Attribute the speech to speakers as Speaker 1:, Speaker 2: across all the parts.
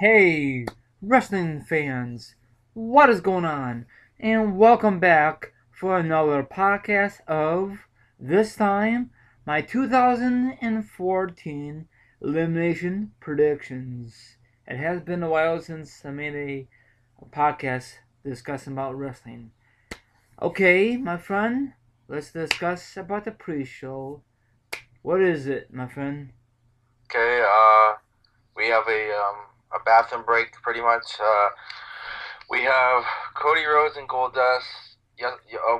Speaker 1: Hey, wrestling fans, what is going on? And welcome back for another podcast of this time my 2014 Elimination predictions. It has been a while since I made a podcast discussing about wrestling. Okay, my friend, let's discuss about the pre-show. What is it, my friend?
Speaker 2: Okay, we have a bathroom break pretty much. We have Cody Rhodes and Goldust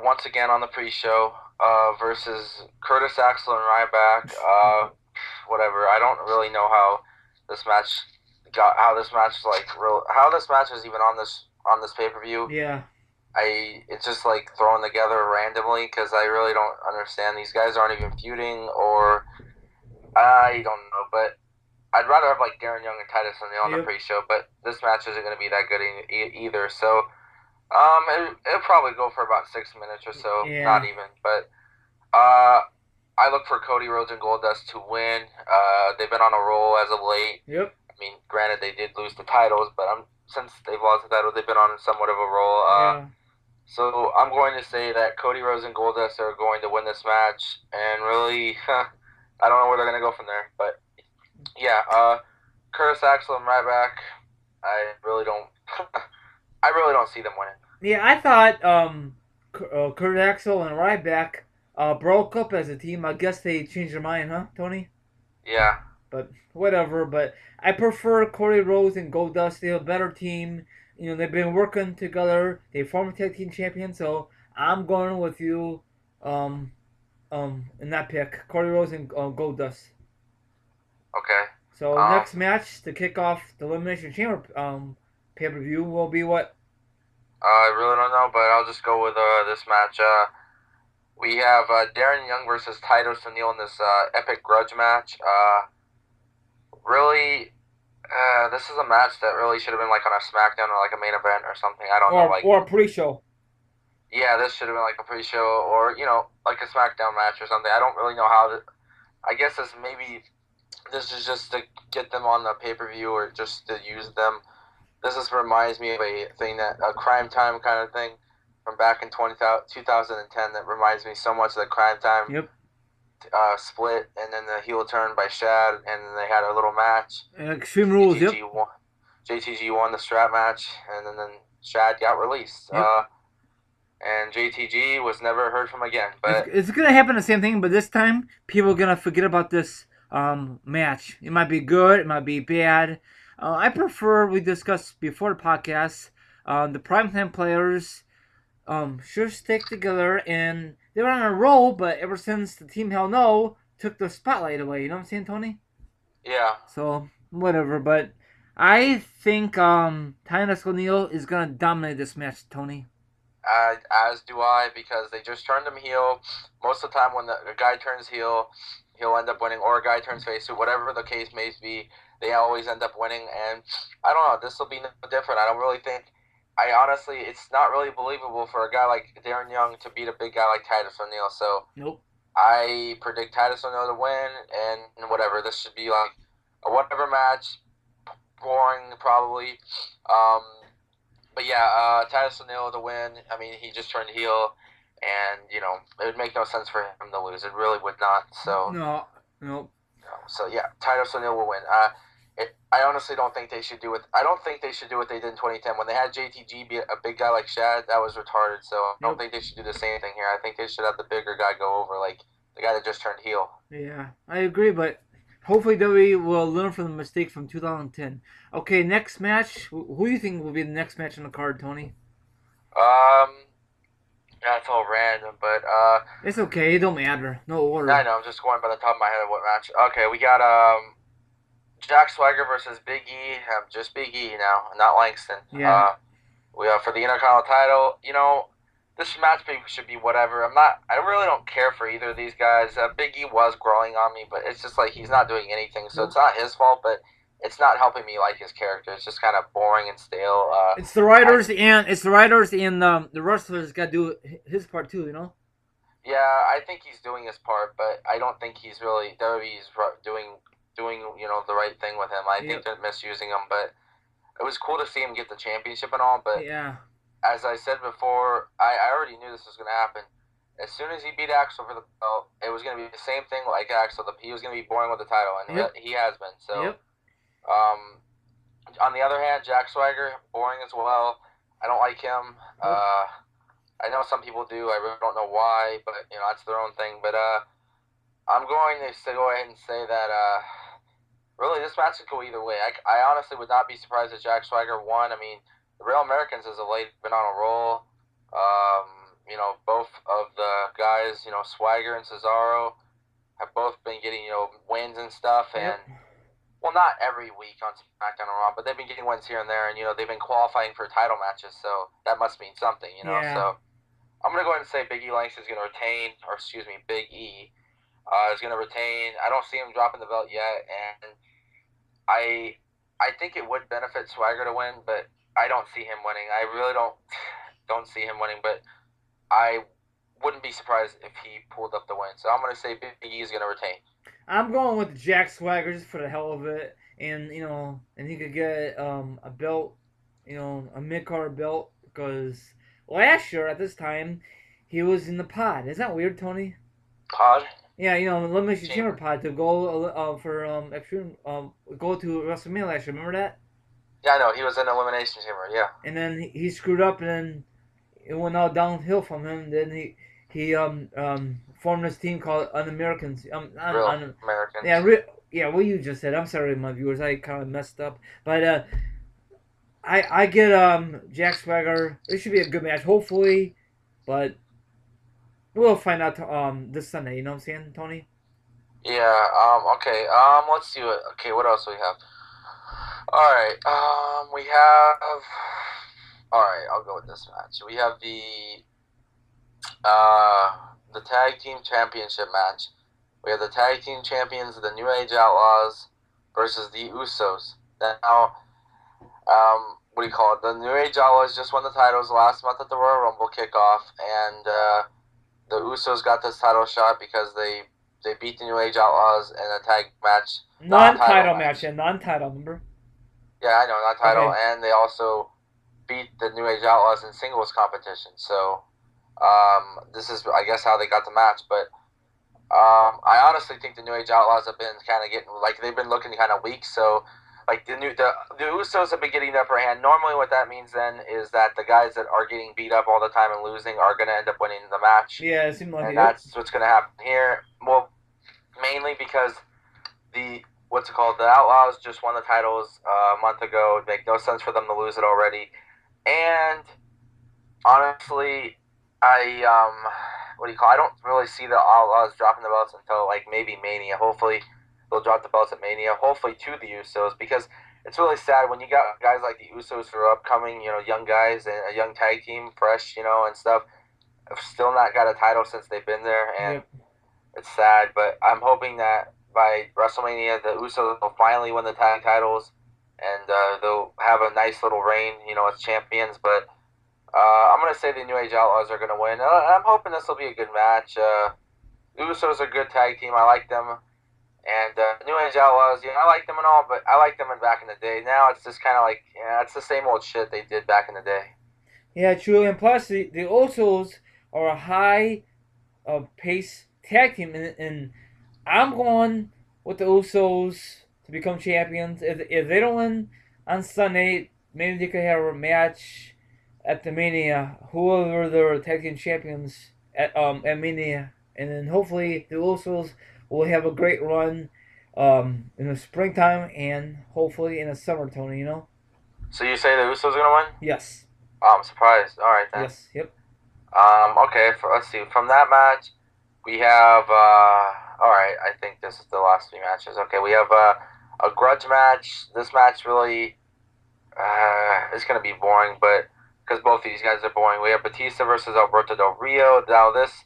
Speaker 2: once again on the pre-show versus Curtis Axel and Ryback. Whatever. I don't really know how this match how this match how this match is even on this pay-per-view.
Speaker 1: Yeah.
Speaker 2: It's just like thrown together randomly because I really don't understand. These guys aren't even feuding, or I don't know, but I'd rather have like Darren Young and Titus O'Neil on the pre-show, but this match isn't going to be that good either. So, it'll probably go for about 6 minutes or so, not even. But I look for Cody Rhodes and Goldust to win. They've been on a roll as of late.
Speaker 1: Yep.
Speaker 2: I mean, granted they did lose the titles, but since they've lost the titles, they've been on somewhat of a roll. So I'm going to say that Cody Rhodes and Goldust are going to win this match, and really, I don't know where they're going to go from there, but. Yeah, Curtis Axel and Ryback. I really don't. I really don't see them winning.
Speaker 1: Yeah, I thought Kurt Axel and Ryback broke up as a team. I guess they changed their mind, huh, Tony?
Speaker 2: Yeah.
Speaker 1: But whatever. But I prefer Cody Rhodes and Goldust. They're a better team. You know, they've been working together. They former tag team champions. So I'm going with you in that pick. Cody Rhodes and Goldust.
Speaker 2: Okay.
Speaker 1: So next match to kick off the Elimination Chamber pay per view will be what?
Speaker 2: I really don't know, but I'll just go with this match. We have Darren Young versus Titus O'Neil in this epic grudge match. Really, this is a match that really should have been like on a SmackDown or like a main event or something. I don't know, like
Speaker 1: or a pre-show.
Speaker 2: Yeah, this should have been like a pre-show or like a SmackDown match or something. I don't really know how. I guess this is just to get them on the pay-per-view or just to use them. This just reminds me of a Crime Time kind of thing from back in 2010 that reminds me so much of the Crime Time split, and then the heel turn by Shad, and then they had a little match.
Speaker 1: Extreme Rules,
Speaker 2: JTG won the strap match, and then Shad got released. And JTG was never heard from again. But
Speaker 1: it's gonna happen the same thing, but this time people are gonna forget about this match. It might be good, it might be bad. I prefer, we discussed before the podcast, the primetime players should stick together, and they were on a roll, but ever since the Team Hell No took the spotlight away, you know what I'm saying, Tony?
Speaker 2: Yeah.
Speaker 1: So whatever, but I think Titus O'Neil is gonna dominate this match, Tony.
Speaker 2: As do I, because they just turned him heel. Most of the time, when a guy turns heel, he'll end up winning, or a guy turns face, whatever the case may be, they always end up winning. And I don't know, this will be no different. I don't really think. I honestly, it's not really believable for a guy like Darren Young to beat a big guy like Titus O'Neil. So
Speaker 1: nope.
Speaker 2: I predict Titus O'Neil to win, and whatever. This should be like a whatever match, boring probably. But yeah, Titus O'Neil to win. I mean, he just turned heel, and it would make no sense for him to lose. It really would not. So
Speaker 1: no.
Speaker 2: So yeah, Titus O'Neil will win. I honestly don't think they should do it. I don't think they should do what they did in 2010 when they had JTG be a big guy like Shad. That was retarded. So I don't think they should do the same thing here. I think they should have the bigger guy go over, like the guy that just turned heel.
Speaker 1: Yeah, I agree, but hopefully WWE will learn from the mistake from 2010. Okay, next match. Who do you think will be the next match on the card, Tony?
Speaker 2: That's all random, but
Speaker 1: it's okay. It don't matter. No order.
Speaker 2: I know. I'm just going by the top of my head of what match. Okay, we got Jack Swagger versus Big E. Just Big E now, not Langston.
Speaker 1: Yeah.
Speaker 2: We have for the Intercontinental title. This match should be whatever. I really don't care for either of these guys. Big E was growing on me, but it's just like he's not doing anything, so it's not his fault. But it's not helping me like his character. It's just kind of boring and stale.
Speaker 1: It's the writers and the wrestlers got to do his part too.
Speaker 2: Yeah, I think he's doing his part, but I don't think he's really WWE's doing the right thing with him. I think they're misusing him, but it was cool to see him get the championship and all, but
Speaker 1: Yeah.
Speaker 2: as I said before, I already knew this was going to happen. As soon as he beat Axel for the belt, it was going to be the same thing like Axel. He was going to be boring with the title, and
Speaker 1: Yep.
Speaker 2: he has been. So,
Speaker 1: Yep.
Speaker 2: on the other hand, Jack Swagger, boring as well. I don't like him.
Speaker 1: Nope.
Speaker 2: I know some people do. I really don't know why, but that's their own thing. But I'm going to go ahead and say that really this match could go either way. I honestly would not be surprised if Jack Swagger won. I mean, the Real Americans as of late been on a roll. Both of the guys, Swagger and Cesaro, have both been getting wins and stuff, and
Speaker 1: Yep.
Speaker 2: well, not every week on SmackDown or Raw, but they've been getting wins here and there, and they've been qualifying for title matches, so that must mean something,
Speaker 1: Yeah.
Speaker 2: So I'm gonna go ahead and say Big E Langston is gonna retain, or excuse me, Big E is gonna retain. I don't see him dropping the belt yet, and I think it would benefit Swagger to win, but I don't see him winning. I really don't see him winning, but I wouldn't be surprised if he pulled up the win. So I'm gonna say Big E is gonna retain.
Speaker 1: I'm going with Jack Swagger just for the hell of it, and and he could get a belt, a mid card belt because last year at this time he was in the pod. Isn't that weird, Tony?
Speaker 2: Pod?
Speaker 1: Yeah, Elimination Chamber pod to go for extreme go to WrestleMania last year. Remember that?
Speaker 2: Yeah, I know. He was in Elimination Chamber. Yeah.
Speaker 1: And then he screwed up, and then it went all downhill from him. Then he formed this team called Un-Americans.
Speaker 2: Real Americans.
Speaker 1: Yeah, what you just said. I'm sorry, my viewers. I kind of messed up, but I get Jack Swagger. It should be a good match, hopefully, but we'll find out this Sunday. You know what I'm saying, Tony?
Speaker 2: Yeah. Okay. Let's see what. Okay. What else do we have? All right. We have. All right. I'll go with this match. We have the tag team championship match. We have the tag team champions, the New Age Outlaws, versus the Usos. Now, what do you call it? The New Age Outlaws just won the titles last month at the Royal Rumble kickoff, and the Usos got this title shot because they beat the New Age Outlaws in a tag match.
Speaker 1: Non-title match, yeah, non-title, remember?
Speaker 2: Yeah, I know, non-title,
Speaker 1: Okay.
Speaker 2: and they also beat the New Age Outlaws in singles competition. So, this is, I guess, how they got the match. But I honestly think the New Age Outlaws have been kind of getting, like, they've been looking kind of weak. So, like, the Usos have been getting the upper hand. Normally, what that means then is that the guys that are getting beat up all the time and losing are going to end up winning the match.
Speaker 1: Yeah, it seemed like
Speaker 2: and
Speaker 1: it.
Speaker 2: That's what's going to happen here. Well, mainly because the Outlaws just won the titles a month ago. It makes no sense for them to lose it already. And honestly, I don't really see the Outlaws dropping the belts until like maybe Mania. Hopefully, they'll drop the belts at Mania. Hopefully to the Usos, because it's really sad when you got guys like the Usos who are upcoming, young guys and a young tag team, fresh, and stuff. Have still not got a title since they've been there, and it's sad. But I'm hoping that by WrestleMania, the Usos will finally win the tag titles, and they'll have a nice little reign, as champions. But I'm going to say the New Age Outlaws are going to win. I'm hoping this will be a good match. The Usos are a good tag team. I like them. And New Age Outlaws, I like them and all, but I like them back in the day. Now it's just kind of like, it's the same old shit they did back in the day.
Speaker 1: Yeah, true. And plus, the Usos are a high pace tag team, and I'm going with the Usos to become champions. If they don't win on Sunday, maybe they could have a match at the Mania, whoever their tag team champions at Mania, and then hopefully the Usos will have a great run in the springtime and hopefully in the summer, Tony.
Speaker 2: So you say the Usos are gonna win?
Speaker 1: Yes.
Speaker 2: Oh, I'm surprised. All right then.
Speaker 1: Yes. Yep.
Speaker 2: Okay. Let's see. From that match, we have. All right. I think this is the last three matches. Okay. We have a grudge match. This match really is gonna be boring, but because both of these guys are boring. We have Batista versus Alberto Del Rio. Now this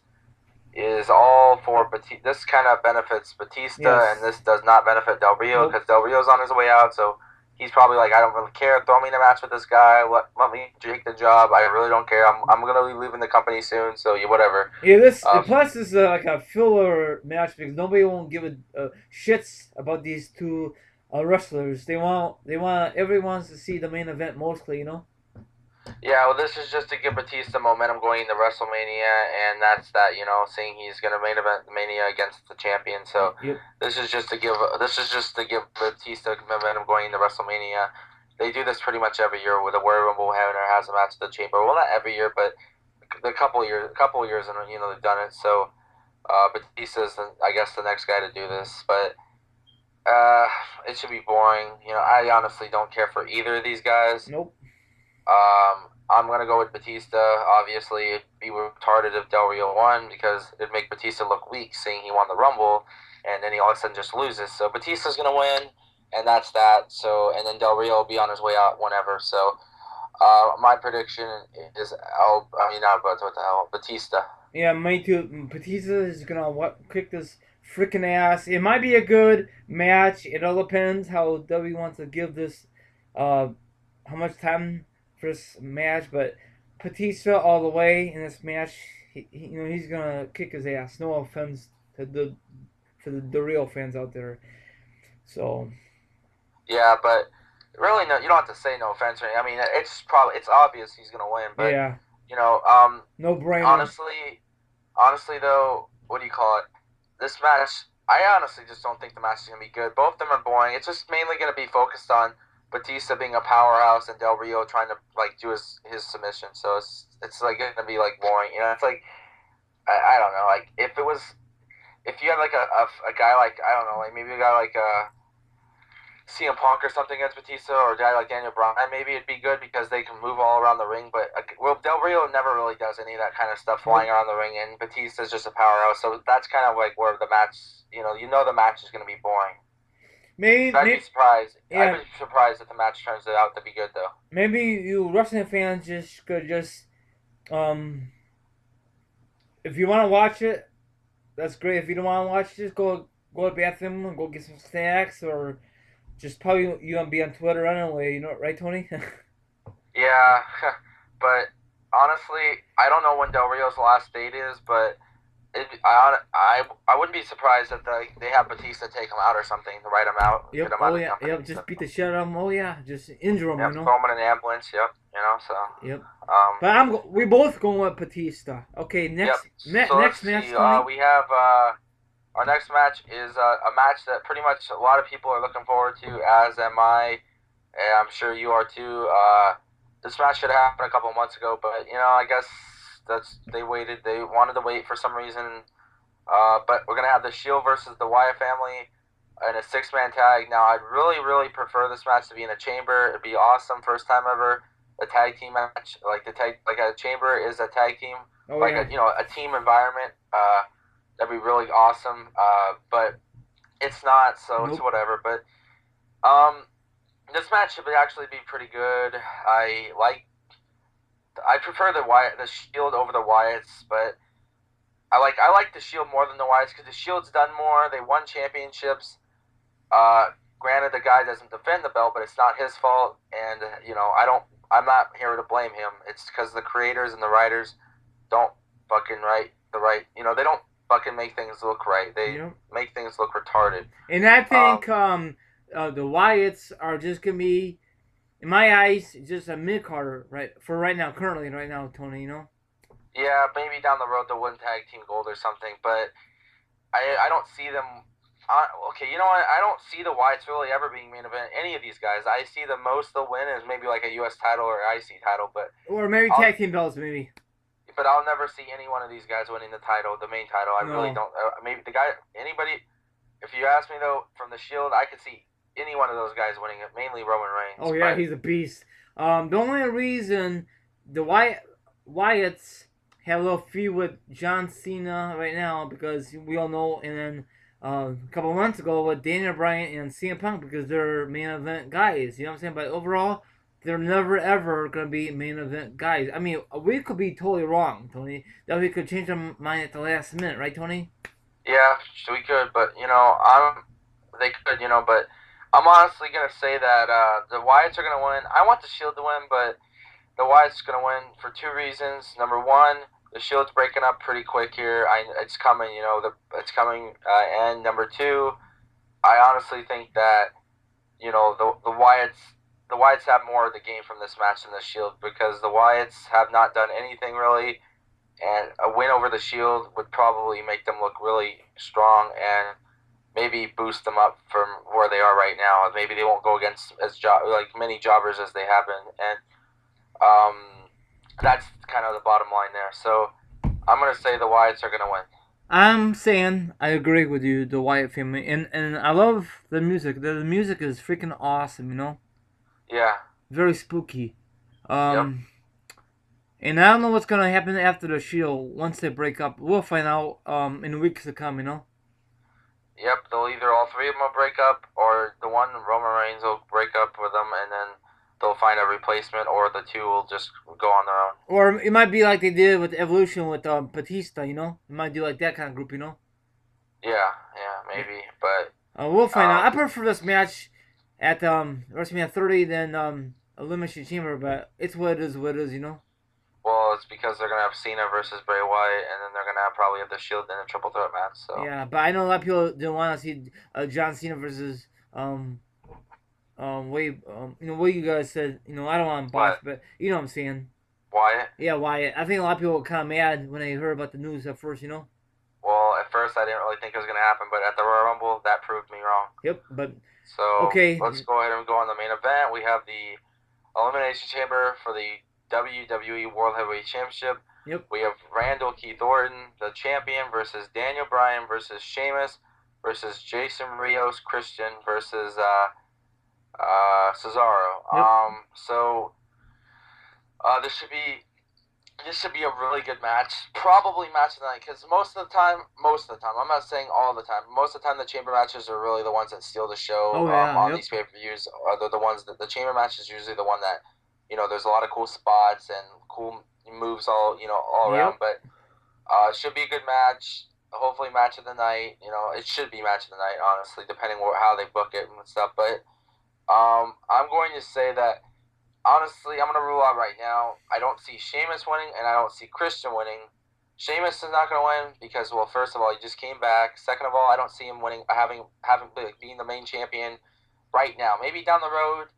Speaker 2: is all for Batista. This kind of benefits Batista,
Speaker 1: Yes.
Speaker 2: and this does not benefit Del Rio because Del Rio's on his way out. So he's probably like, I don't really care. Throw me in a match with this guy. Let me take the job. I really don't care. I'm gonna be leaving the company soon. So whatever.
Speaker 1: Yeah, plus this is like a filler match because nobody won't give a shits about these two wrestlers. They want everyone wants to see the main event mostly. You know.
Speaker 2: Yeah, well, this is just to give Batista momentum going into WrestleMania, and that's that. Seeing he's going to main event Mania against the champion. So
Speaker 1: Yep.
Speaker 2: this is just to give Batista momentum going into WrestleMania. They do this pretty much every year with a Royal Rumble winner has a match at the Chamber. Well, not every year, but a couple years, and they've done it. So Batista's, I guess, the next guy to do this, but it should be boring. I honestly don't care for either of these guys.
Speaker 1: Nope.
Speaker 2: I'm gonna go with Batista. Obviously, it'd be retarded if Del Rio won because it'd make Batista look weak, seeing he won the Rumble, and then he all of a sudden just loses. So Batista's gonna win, and that's that. So and then Del Rio will be on his way out whenever. So my prediction is not what the hell, Batista.
Speaker 1: Yeah, me too. Batista is gonna kick this freaking ass. It might be a good match. It all depends how W wants to give this, how much time for this match. But Batista all the way in this match. He's gonna kick his ass. No offense to the real fans out there. So
Speaker 2: Yeah, but really, no, you don't have to say no offense. I mean, it's obvious he's gonna win, but
Speaker 1: yeah,
Speaker 2: you know,
Speaker 1: no brainer.
Speaker 2: honestly though, what do you call it? This match, I honestly just don't think the match is gonna be good. Both of them are boring. It's just mainly gonna be focused on Batista being a powerhouse and Del Rio trying to like do his submission. So it's like gonna be like boring. It's like I don't know. Like if you had like a guy like I don't know, like maybe a guy like CM Punk or something against Batista, or a guy like Daniel Bryan, maybe it'd be good because they can move all around the ring. But Del Rio never really does any of that kind of stuff flying around the ring, and Batista's just a powerhouse. So that's kind of like where the match, the match is going to be boring.
Speaker 1: Maybe,
Speaker 2: I'd be surprised.
Speaker 1: Yeah.
Speaker 2: I'd be surprised if the match turns out to be good, though.
Speaker 1: Maybe you wrestling fans could if you want to watch it, that's great. If you don't want to watch it, just go to the bathroom and go get some snacks, or just probably you gonna be on Twitter anyway. Right, Tony?
Speaker 2: Yeah, but honestly, I don't know when Del Rio's last date is, but I wouldn't be surprised if they have Batista take him out or something to write him out.
Speaker 1: Yep.
Speaker 2: Get him
Speaker 1: Oh
Speaker 2: out of the
Speaker 1: yeah.
Speaker 2: company.
Speaker 1: Yep. Just beat the shit out of him. Oh yeah. Just injure him.
Speaker 2: Yep. Throw him in an ambulance. Yep. So.
Speaker 1: Yep.
Speaker 2: Um.
Speaker 1: But we both going with Batista. Okay. Next.
Speaker 2: Yep. So
Speaker 1: next match.
Speaker 2: we have our next match is a match that pretty much a lot of people are looking forward to, as am I, and I'm sure you are too. This match should have happened a couple of months ago, but I guess they waited. They wanted to wait for some reason. But we're gonna have the Shield versus the Wyatt family in a 6-man tag. Now, I'd really, really prefer this match to be in a chamber. It'd be awesome, first time ever, a tag team match. Like a chamber is a tag team, a team environment. That'd be really awesome. But it's not, so It's whatever. But this match should actually be pretty good. I prefer the Shield over the Wyatts, but I like the Shield more than the Wyatts because the Shield's done more. They won championships. Granted, the guy doesn't defend the belt, but it's not his fault. And I'm not here to blame him. It's because the creators and the writers don't fucking they don't fucking make things look right. They make things look retarded.
Speaker 1: And I think the Wyatts are just gonna be, in my eyes, just a mid-carder currently right now, Tony.
Speaker 2: Yeah, maybe down the road they'll win tag team gold or something, but I don't see them. Okay, you know what? I don't see the Wyatts really ever being main event any of these guys. I see the most they'll win is maybe like a U.S. title or IC title,
Speaker 1: or maybe tag team belts, maybe.
Speaker 2: But I'll never see any one of these guys winning the main title. I really don't. Maybe anybody. If you ask me though, from the Shield, I could see any one of those guys winning it. Mainly Roman Reigns.
Speaker 1: Oh yeah, he's a beast. The only reason the Wyatts have a little feud with John Cena right now, because we all know, and then a couple of months ago with Daniel Bryan and CM Punk, because they're main event guys. You know what I'm saying? But overall, they're never ever gonna be main event guys. I mean, we could be totally wrong, Tony. That we could change our mind at the last minute, right, Tony?
Speaker 2: Yeah, we could, but they could, but I'm honestly gonna say that the Wyatts are gonna win. I want the Shield to win, but the Wyatts are gonna win for 2 reasons. Number one, the Shield's breaking up pretty quick here. It's coming, it's coming. And number 2, I honestly think that the Wyatts have more of the game from this match than the Shield because the Wyatts have not done anything really, and a win over the Shield would probably make them look really strong and maybe boost them up from where they are right now. Maybe they won't go against like many jobbers as they have been, and um, that's kind of the bottom line there. So I'm gonna say the Wyatts are gonna win.
Speaker 1: I'm saying I agree with you, the Wyatt family, and I love the music. The music is freaking awesome, you know,
Speaker 2: Yeah.
Speaker 1: very spooky.
Speaker 2: Yep.
Speaker 1: Um, and I don't know what's gonna happen after the Shield once they break up. We'll find out in the weeks to come, you know.
Speaker 2: Yep. They'll either all three of them will break up, or the one Roman Reigns will break up with them, and then they'll find a replacement, or the two will just go on their own.
Speaker 1: Or it might be like they did with Evolution with Batista, you know. It might do like that kind of group, you know.
Speaker 2: Yeah. Yeah. Maybe, but
Speaker 1: We'll find out. I
Speaker 2: um,
Speaker 1: prefer this match at WrestleMania 30 than Elimination Chamber, but it's what it is. What it is, you know.
Speaker 2: well, it's because they're gonna have Cena versus Bray Wyatt, and then they're gonna have probably have the Shield in a triple threat match. So
Speaker 1: Yeah, but I know a lot of people don't want to see John Cena versus you know what you guys said. You know, I don't want to botch,
Speaker 2: what
Speaker 1: but you know what I'm saying.
Speaker 2: Wyatt?
Speaker 1: Yeah, Wyatt. I think a lot of people were kind of mad when they heard about the news at first. You know.
Speaker 2: Well, at first I didn't really think it was gonna happen, but at the Royal Rumble, that proved me wrong.
Speaker 1: Yep. But
Speaker 2: So
Speaker 1: okay.
Speaker 2: let's go ahead and go on the main event. We have the Elimination Chamber for the WWE World Heavyweight Championship.
Speaker 1: Yep.
Speaker 2: We have Randall Keith Orton, the champion, versus Daniel Bryan versus Sheamus versus Jason Rios Christian versus Cesaro.
Speaker 1: Yep.
Speaker 2: So this should be a really good match. Probably match of the night because most of the time, I'm not saying all the time. Most of the time, the chamber matches are really the ones that steal the show
Speaker 1: Oh yeah.
Speaker 2: on
Speaker 1: Yep.
Speaker 2: these pay per views. Are the ones that the chamber match is usually the one that there's a lot of cool spots and cool moves all around.
Speaker 1: Yep.
Speaker 2: But it should be a good match. Hopefully, match of the night. It should be match of the night. Honestly, depending on how they book it and stuff. But I'm going to say that. Honestly, I'm going to rule out right now. I don't see Sheamus winning, and I don't see Christian winning. Sheamus is not going to win because, well, first of all, he just came back. Second of all, I don't see him winning, having being the main champion right now. Maybe down the road.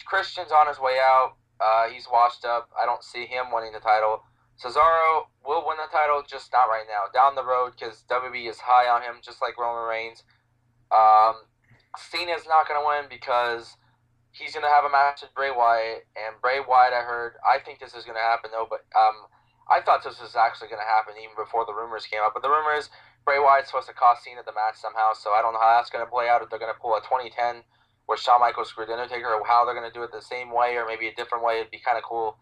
Speaker 2: Christian's on his way out. He's washed up. I don't see him winning the title. Cesaro will win the title, just not right now. Down the road, because WWE is high on him, just like Roman Reigns. Cena's not going to win because he's going to have a match with Bray Wyatt, and Bray Wyatt, I think this is going to happen, though, but I thought this was actually going to happen even before the rumors came up, but the rumor is Bray Wyatt's supposed to cost Cena the match somehow, so I don't know how that's going to play out, if they're going to pull a 2010 where Shawn Michaels screwed Undertaker, or how they're going to do it the same way, or maybe a different way. It'd be kind of cool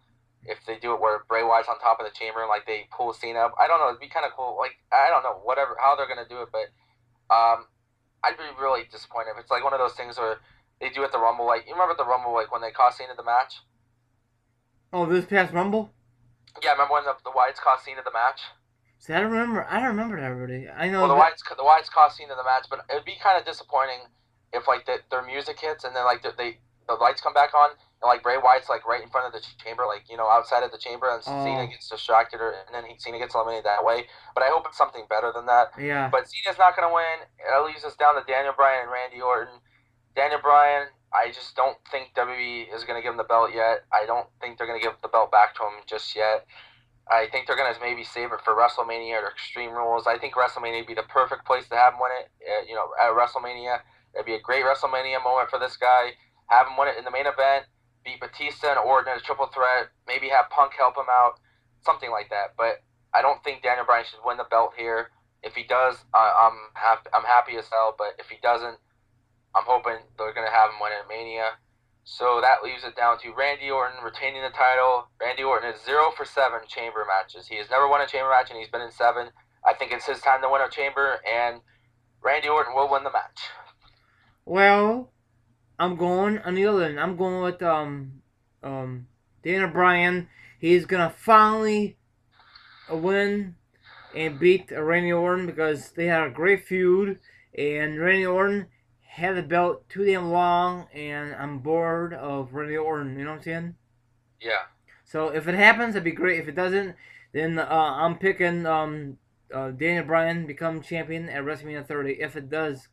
Speaker 2: if they do it where Bray Wyatt's on top of the chamber, and, like, they pull Cena up. I don't know, it'd be kind of cool, like, I don't know, whatever, how they're going to do it, but I'd be really disappointed if it's, like, one of those things where they do at the Rumble, like, you remember at the Rumble, like, when they cost Cena the match?
Speaker 1: Oh, this past Rumble.
Speaker 2: Yeah, remember when the Wyatts cost Cena the match?
Speaker 1: See, I don't remember. I don't remember that already. I know.
Speaker 2: Well, the Wyatts cost Cena the match, but it would be kind of disappointing if, like, their music hits and then, like, the lights come back on and, like, Bray Wyatt's, like, right in front of the chamber, like, outside of the chamber, and Cena gets distracted, and then Cena gets eliminated that way. But I hope it's something better than that.
Speaker 1: Yeah.
Speaker 2: But Cena's not going to win. It leaves us down to Daniel Bryan and Randy Orton. Daniel Bryan, I just don't think WWE is going to give him the belt yet. I don't think they're going to give the belt back to him just yet. I think they're going to maybe save it for WrestleMania or Extreme Rules. I think WrestleMania would be the perfect place to have him win it. At WrestleMania, it'd be a great WrestleMania moment for this guy. Have him win it in the main event, beat Batista and Orton in a triple threat. Maybe have Punk help him out, something like that. But I don't think Daniel Bryan should win the belt here. If he does, I'm happy as hell. But if he doesn't, I'm hoping they're going to have him win at Mania. So that leaves it down to Randy Orton retaining the title. Randy Orton is 0 for 7 chamber matches. He has never won a chamber match, and he's been in 7. I think it's his time to win a chamber, and Randy Orton will win the match.
Speaker 1: Well, I'm going on the other end. I'm going with Daniel Bryan. He's gonna finally win and beat Randy Orton because they had a great feud, and Randy Orton had the belt too damn long, and I'm bored of Randy Orton. You know what I'm saying?
Speaker 2: Yeah.
Speaker 1: So if it happens, that'd be great. If it doesn't, then I'm picking Daniel Bryan become champion at WrestleMania 30. If it does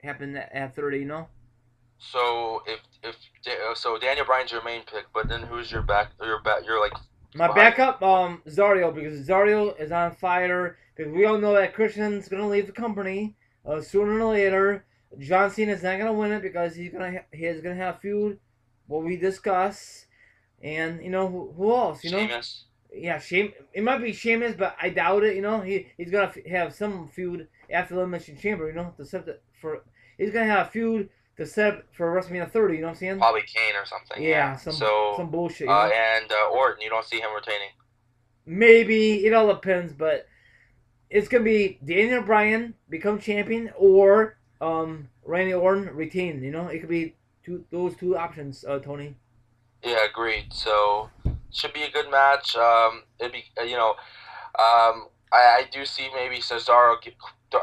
Speaker 1: happen at 30, you know.
Speaker 2: So so Daniel Bryan's your main pick, but then who's your like
Speaker 1: My
Speaker 2: behind him?
Speaker 1: backup, Zario, because Zario is on fire. Because we all know that Christian's gonna leave the company sooner or later. John Cena's not gonna win it because he's gonna have feud, what we discuss, and who else?
Speaker 2: Sheamus.
Speaker 1: Yeah, It might be Sheamus, but I doubt it. He's gonna have some feud after the Elimination Chamber. To set the, for he's gonna have a feud to set up for WrestleMania 30. You know what I'm saying?
Speaker 2: Probably Kane or something. Yeah.
Speaker 1: Yeah, some
Speaker 2: So
Speaker 1: bullshit.
Speaker 2: and Orton, you don't see him retaining.
Speaker 1: Maybe it all depends, but it's gonna be Daniel Bryan become champion or Randy Orton retain. It could be those two options. Tony.
Speaker 2: Yeah, agreed. So should be a good match. It'd be I do see maybe Cesaro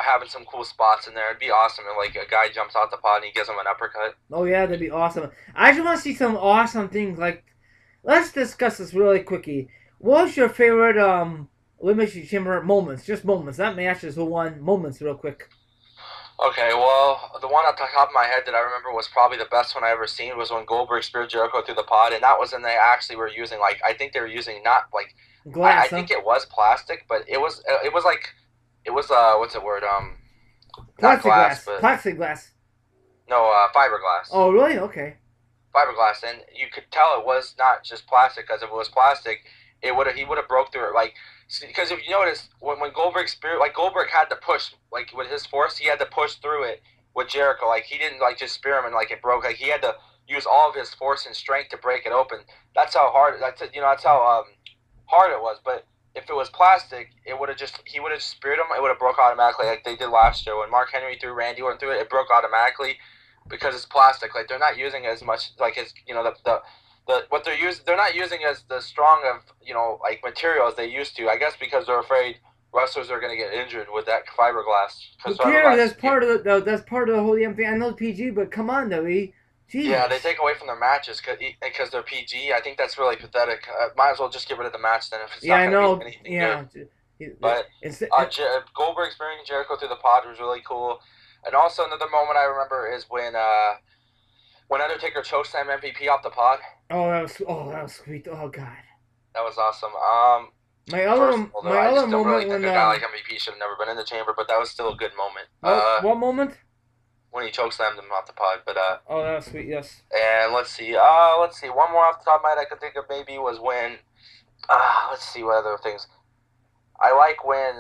Speaker 2: having some cool spots in there. It'd be awesome if like a guy jumps out the pod and he gives him an uppercut.
Speaker 1: Oh yeah, that'd be awesome. I just want to see some awesome things. Like, let's discuss this really quickly. What's your favorite Elimination Chamber moments? Just moments, not matches. Who won? Moments, real quick.
Speaker 2: Okay, well, the one at the top of my head that I remember was probably the best one I ever seen was when Goldberg speared Jericho through the pod, and that was when they actually were using like I think they were using not like I
Speaker 1: Glass, huh?
Speaker 2: think it was plastic, but it was like it was what's the word not
Speaker 1: Plastic
Speaker 2: glass
Speaker 1: glass.
Speaker 2: but
Speaker 1: Plastic glass.
Speaker 2: no fiberglass.
Speaker 1: Oh really? Okay.
Speaker 2: Fiberglass, and you could tell it was not just plastic because if it was plastic, he would have broke through it. Like because if you notice when Goldberg speared, like Goldberg had to push like with his force, he had to push through it with Jericho. Like he didn't like just spear him and like it broke. Like he had to use all of his force and strength to break it open. That's how hard. That's how hard it was. But if it was plastic, he would have just speared him. It would have broke automatically like they did last year when Mark Henry threw Randy Orton through it. It broke automatically because it's plastic. Like they're not using as much like as the what they're using. They're not using as the strong of like material as they used to. I guess because they're afraid wrestlers are going to get injured with that fiberglass.
Speaker 1: Who
Speaker 2: Because
Speaker 1: cares?
Speaker 2: fiberglass,
Speaker 1: That's part of that's part of the whole damn thing. I know it's PG, but come on, though, E.
Speaker 2: yeah, they
Speaker 1: Jesus.
Speaker 2: take away from their matches because they're PG. I think that's really pathetic. Might as well just get rid of the match then if it's
Speaker 1: Yeah,
Speaker 2: not
Speaker 1: I
Speaker 2: going to be
Speaker 1: know.
Speaker 2: anything
Speaker 1: Yeah.
Speaker 2: good. But
Speaker 1: It's
Speaker 2: Goldberg spearing Jericho through the pod was really cool. And also another moment I remember is when Undertaker chokeslammed MVP off the pod.
Speaker 1: that was sweet. Oh God.
Speaker 2: That was awesome. First of all, though,
Speaker 1: My
Speaker 2: I
Speaker 1: other
Speaker 2: just don't really
Speaker 1: moment
Speaker 2: think
Speaker 1: when
Speaker 2: a guy like MVP should have never been in the chamber, but that was still a good moment.
Speaker 1: what moment?
Speaker 2: When he chokeslammed him off the pod, but
Speaker 1: Oh, that was sweet. Yes.
Speaker 2: and let's see, one more off the top of my head I could think of maybe was when, let's see what other things. I like when,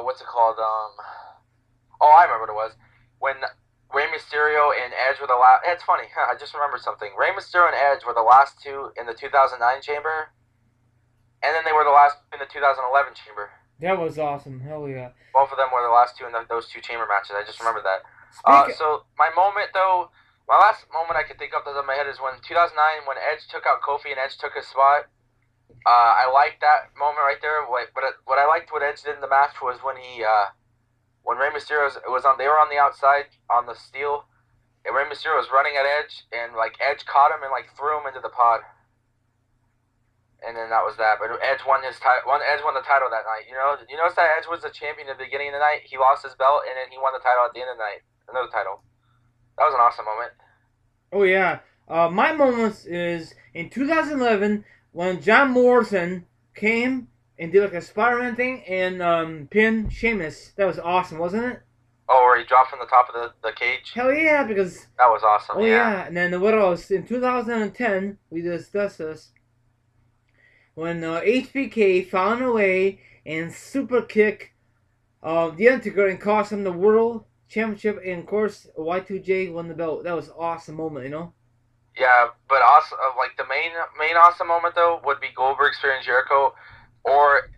Speaker 2: what's it called? Oh, I remember what it was. When Rey Mysterio and Edge were the last. It's funny. I just remembered something. Rey Mysterio and Edge were the last two in the 2009 chamber, and then they were the last in the 2011 chamber.
Speaker 1: That was awesome. Hell yeah.
Speaker 2: Both of them were the last two in those two chamber matches. I just remembered that.
Speaker 1: Speak.
Speaker 2: So my moment though, my last moment I could think of that's in my head is when 2009 when Edge took out Kofi and Edge took his spot. I liked that moment right there. What I liked what Edge did in the match was when Rey Mysterio was on, they were on the outside on the steel, and Rey Mysterio was running at Edge, and like Edge caught him and like threw him into the pod, and then that was that. But Edge won Edge won the title that night. You notice that Edge was the champion at the beginning of the night. He lost his belt, and then he won the title at the end of the night. Another title. That was an awesome moment.
Speaker 1: Oh yeah. My moments is in 2011 when John Morrison came and did like a Spider-Man thing and pinned Sheamus. That was awesome, wasn't it?
Speaker 2: Oh, where he dropped from the top of the cage.
Speaker 1: Hell yeah, because
Speaker 2: That was awesome.
Speaker 1: oh
Speaker 2: Yeah.
Speaker 1: yeah, and then what else? In 2010, we discussed this when HBK found a way and super kick the Undertaker and cost him the World Championship, and of course Y2J won the belt. That was an awesome moment.
Speaker 2: Yeah, but also like the main awesome moment though would be Goldberg spearing Jericho, or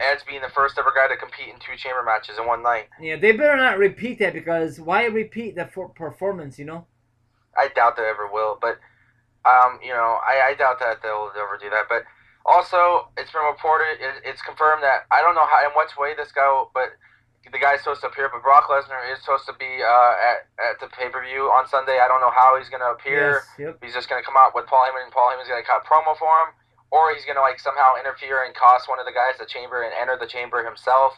Speaker 2: Edge being the first ever guy to compete in two chamber matches in one night.
Speaker 1: Yeah, they better not repeat that because why repeat that for performance?
Speaker 2: I doubt they ever will, but I doubt that they'll ever do that. But also, it's been reported, it's confirmed that I don't know how in which way this guy, but the guy's supposed to appear. But Brock Lesnar is supposed to be at the pay per view on Sunday. I don't know how he's gonna appear.
Speaker 1: Yes, yep.
Speaker 2: He's just gonna come out with Paul Heyman, and Paul Heyman's gonna cut promo for him, or he's gonna like somehow interfere and cost one of the guys the chamber and enter the chamber himself.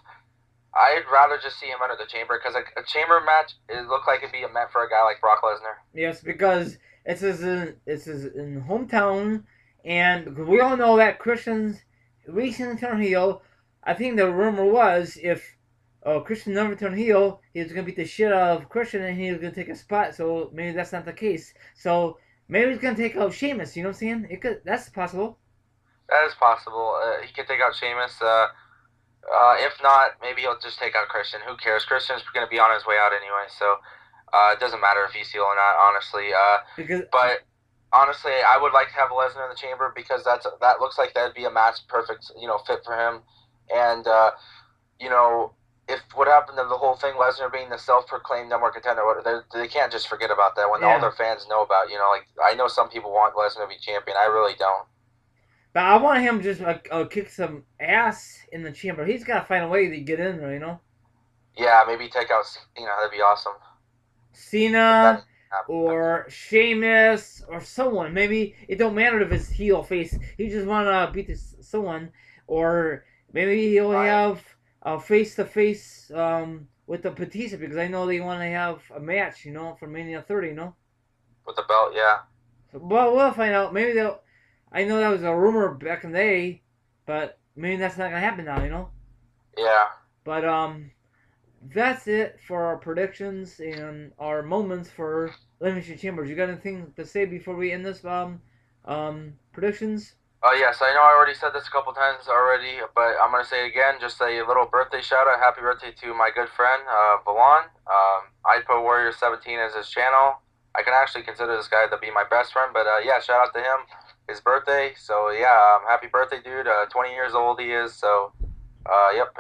Speaker 2: I'd rather just see him under the chamber because a chamber match it looked like it'd be meant for a guy like Brock Lesnar.
Speaker 1: Yes, because it's his in hometown, and because we all know that Christian's recently turned heel. I think the rumor was if Christian never turned heel, he was gonna beat the shit out of Christian, and he was gonna take a spot. So maybe that's not the case. So maybe he's gonna take out Sheamus. You know what I'm saying? That's possible.
Speaker 2: That is possible. He could take out Sheamus. If not, maybe he'll just take out Christian. Who cares? Christian's going to be on his way out anyway, so it doesn't matter if he's heel or not, honestly.
Speaker 1: Because
Speaker 2: But honestly, I would like to have Lesnar in the chamber because that looks like that'd be a match perfect, fit for him. And if what happened to the whole thing, Lesnar being the self-proclaimed number one contender, they can't just forget about that when all their fans know about. Like I know some people want Lesnar to be champion. I really don't.
Speaker 1: But I want him to just kick some ass in the chamber. He's got to find a way to get in there, you know?
Speaker 2: Yeah, maybe take out Cena. That'd be awesome.
Speaker 1: Cena or Sheamus or someone. Maybe it don't matter if it's heel or face. He just want to beat someone. Or maybe he'll have a face-to-face with the Batista because I know they want to have a match, for Mania 30,
Speaker 2: With the belt, yeah.
Speaker 1: Well, we'll find out. Maybe they'll... I know that was a rumor back in the day, but maybe that's not gonna happen now,
Speaker 2: Yeah.
Speaker 1: But that's it for our predictions and our moments for Elimination Chambers. You got anything to say before we end this predictions?
Speaker 2: Yes, I know I already said this a couple times already, but I'm gonna say it again. Just a little birthday shout out. Happy birthday to my good friend Valon. I put Warrior 17 as his channel. I can actually consider this guy to be my best friend, but yeah, shout out to him. His birthday. So yeah, happy birthday, dude. 20 years old he is. So, yep.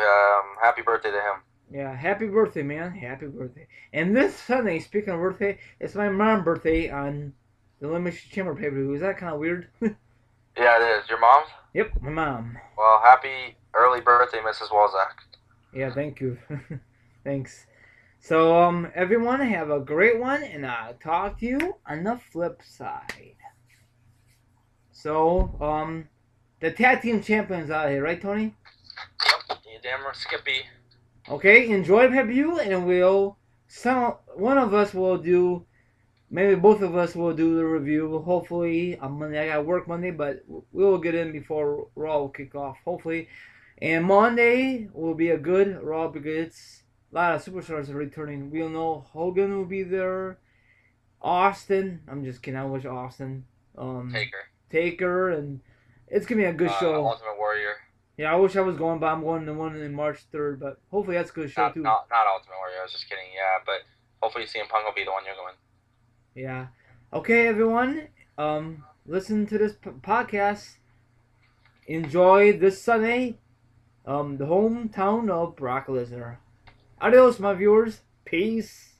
Speaker 2: Happy birthday to him.
Speaker 1: Yeah, happy birthday, man. Happy birthday. And this Sunday, speaking of birthday, it's my mom's birthday on the Elimination Chamber pay-per-view. Is that kind of weird?
Speaker 2: Yeah, it is. Your mom's?
Speaker 1: Yep, my mom.
Speaker 2: Well, happy early birthday, Mrs. Walzak.
Speaker 1: Yeah, thank you. Thanks. So, everyone, have a great one, and I'll talk to you on the flip side. So, the tag team champions out here, right, Tony?
Speaker 2: Yep, you damn right, Skippy.
Speaker 1: Okay, enjoy the review, and one of us will do, maybe both of us will do the review. Hopefully on Monday. I got work Monday, but we will get in before Raw will kick off. Hopefully, and Monday will be a good Raw because a lot of superstars are returning. We'll know Hogan will be there. Austin, I'm just kidding. I wish Austin. Taker, and it's gonna be a good show.
Speaker 2: Ultimate Warrior.
Speaker 1: Yeah, I wish I was going, but I'm going to one in March 3rd. But hopefully that's a good show too.
Speaker 2: Not Ultimate Warrior. I was just kidding. Yeah, but hopefully CM Punk will be the one you're going.
Speaker 1: Yeah. Okay, everyone. Listen to this podcast. Enjoy this Sunday. The hometown of Brock Lesnar. Adios, my viewers. Peace.